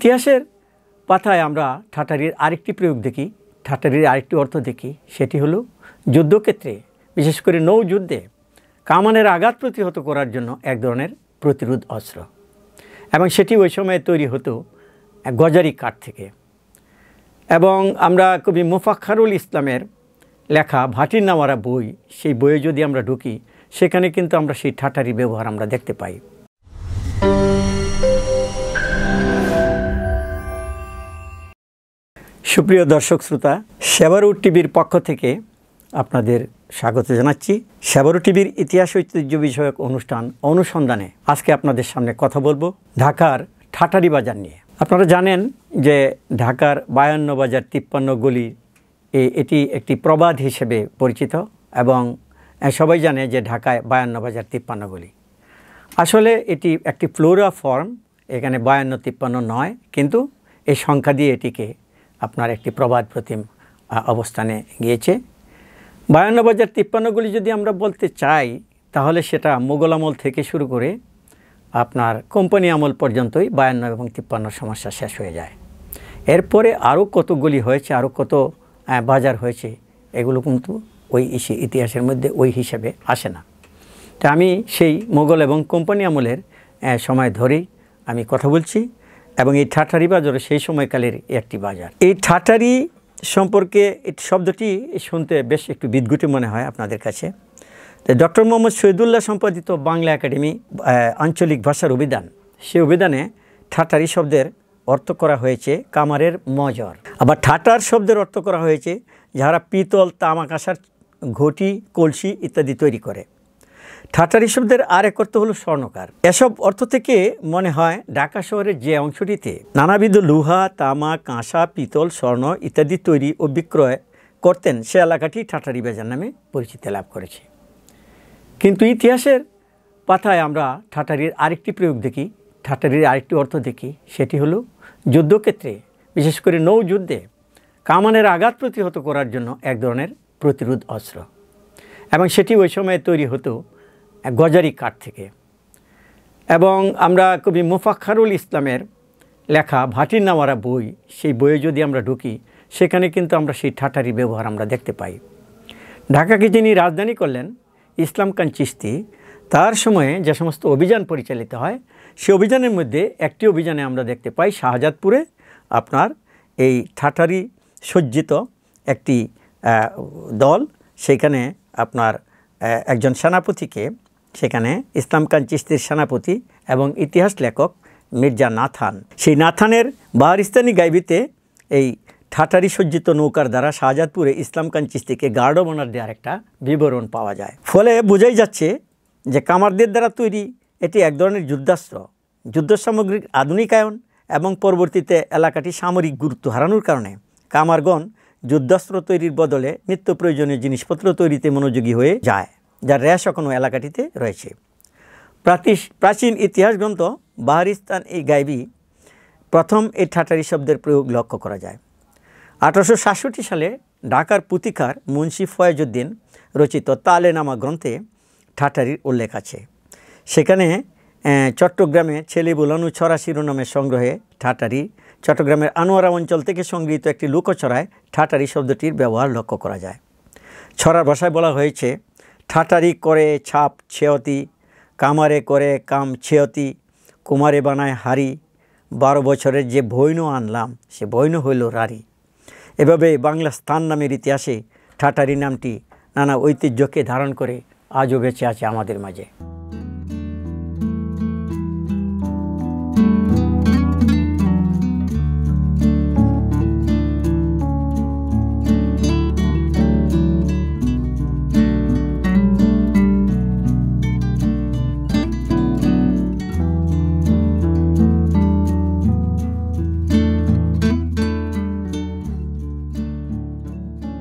ইতিহাসের পাতায় আমরা ঠাটারির আরেকটি প্রয়োগ দেখি, ঠাটারির আরেকটি অর্থ দেখি, সেটি হলো যুদ্ধক্ষেত্রে, বিশেষ করে নৌযুদ্ধে কামানের আঘাত প্রতিহত করার জন্য এক ধরনের প্রতিরোধ অস্ত্র, এবং সেটি ওই সময়ে তৈরি হতো গজারি কাঠ থেকে। এবং আমরা কবি মোফাক্খারুল ইসলামের লেখা ভাটির নামারা বই, সেই বইয়ে যদি আমরা ঢুকি সেখানে কিন্তু আমরা সেই ঠাটারি ব্যবহার আমরা দেখতে পাই। সুপ্রিয় দর্শক শ্রোতা, সেবারু টিভির পক্ষ থেকে আপনাদের স্বাগত জানাচ্ছি। সেবারু টিভির ইতিহাস ঐতিহ্য বিষয়ক অনুষ্ঠান অনুসন্ধানে আজকে আপনাদের সামনে কথা বলবো ঢাকার ঠাটারি বাজার নিয়ে। আপনারা জানেন যে ঢাকার 52 বাজার 53 গলি এটি একটি প্রবাদ হিসেবে পরিচিত, এবং সবাই জানে যে ঢাকায় 52 বাজার 53 গলি। আসলে এটি একটি ফ্লোরা ফর্ম, এখানে 52 53 নয়, কিন্তু এই সংখ্যা দিয়ে এটিকে আপনার একটি প্রবাদ প্রতিম অবস্থানে গিয়েছে। 52 বাজার 53 গলি যদি আমরা বলতে চাই তাহলে সেটা মোগল আমল থেকে শুরু করে আপনার কোম্পানি আমল পর্যন্তই 52 এবং 53 সমস্যা শেষ হয়ে যায়। এরপরে আরও কত গলি হয়েছে, আরও কত বাজার হয়েছে, এগুলো কিন্তু ওই ইতিহাসের মধ্যে ওই হিসাবে আসে না। তা আমি সেই মোগল এবং কোম্পানি আমলের সময় ধরেই আমি কথা বলছি, এবং এই ঠাটারি বাজার সেই সময়কালের একটি বাজার। এই ঠাটারি সম্পর্কে এই শব্দটি শুনতে বেশ একটু বিদঘুটে মনে হয় আপনাদের কাছে। তো ডক্টর মোহাম্মদ শহীদুল্লাহ সম্পাদিত বাংলা একাডেমি আঞ্চলিক ভাষার অভিধান, সেই অভিধানে ঠাটারি শব্দের অর্থ করা হয়েছে কামারের মজর। আবার ঠাটার শব্দের অর্থ করা হয়েছে যারা পিতল, তামা, কাঁসার ঘটি, কলসি ইত্যাদি তৈরি করে। ঠাটারি শব্দের আরেক অর্থ হলো স্বর্ণকার। এসব অর্থ থেকে মনে হয় ঢাকা শহরের যে অংশটিতে নানাবিধ লোহা, তামা, কাঁসা, পিতল, স্বর্ণ ইত্যাদি তৈরি ও বিক্রয় করতেন সে এলাকাটি ঠাটারি বাজার নামে পরিচিতি লাভ করেছে। কিন্তু ইতিহাসের পাতায় আমরা ঠাটারির আরেকটি প্রয়োগ দেখি, ঠাটারির আরেকটি অর্থ দেখি, সেটি হলো যুদ্ধক্ষেত্রে, বিশেষ করে নৌযুদ্ধে কামানের আঘাত প্রতিহত করার জন্য এক ধরনের প্রতিরোধ অস্ত্র, এবং সেটি ওই সময়ে তৈরি হতো গজারি কাঠ থেকে। এবং আমরা কবি মোফাক্খারুল ইসলামের লেখা ভাটির নামারা বই, সেই বইয়ে যদি আমরা ঢুকি সেখানে কিন্তু আমরা সেই ঠাটারি ব্যবহার আমরা দেখতে পাই। ঢাকাকে যিনি রাজধানী করলেন ইসলাম খান চিশতি, তার সময়ে যে সমস্ত অভিযান পরিচালিত হয় সেই অভিযানের মধ্যে একটি অভিযানে আমরা দেখতে পাই শাহজাদপুরে আপনার এই ঠাটারি সজ্জিত একটি দল, সেখানে আপনার একজন সেনাপতিকে, সেখানে ইসলাম খান চিশতির সেনাপতি এবং ইতিহাস লেখক মির্জা নাথান, সেই নাথানের বাহারিস্তানি গাইবিতে এই ঠাটারি সজ্জিত নৌকার দ্বারা শাহজাদপুরে Islam Khan চিশতিকে guard of honour দেওয়ার একটা বিবরণ পাওয়া যায়। ফলে বোঝাই যাচ্ছে যে কামারদের দ্বারা তৈরি এটি এক ধরনের যুদ্ধাস্ত্র। যুদ্ধ সামগ্রীর আধুনিকায়ন এবং পরবর্তীতে এলাকাটি সামরিক গুরুত্ব হারানোর কারণে কামারগণ যুদ্ধাস্ত্র তৈরির বদলে নিত্য প্রয়োজনীয় জিনিসপত্র তৈরিতে মনোযোগী হয়ে যায়, যার রেশ এখনও এলাকাটিতে রয়েছে। প্রাচীন ইতিহাস গ্রন্থ বাহারিস্তান এই গাইবি প্রথম এই ঠাটারি শব্দের প্রয়োগ লক্ষ্য করা যায়। 1867 সালে ঢাকার পুথিকার মুন্সি ফয়েজউদ্দিন রচিত তালে নামা গ্রন্থে ঠাটারির উল্লেখ আছে। সেখানে চট্টগ্রামে ছেলে বোলানো ছড়া শিরোনামের সংগ্রহে ঠাটারি, চট্টগ্রামের আনোয়ারা অঞ্চল থেকে সংগৃহীত একটি লোকছড়ায় ঠাটারি শব্দটির ব্যবহার লক্ষ্য করা যায়। ছড়ার ভাষায় বলা হয়েছে, ঠাটারি করে ছাপ ছেয়তি, কামারে করে কাম ছেয়তি, কুমারে বানায় হারি, 12 বছরের যে বৈন আনলাম সে বৈন হইল রারি। এভাবে বাংলা স্থান নামের ইতিহাসে ঠাটারি নামটি নানা ঐতিহ্যকে ধারণ করে আজও বেঁচে আছে আমাদের মাঝে।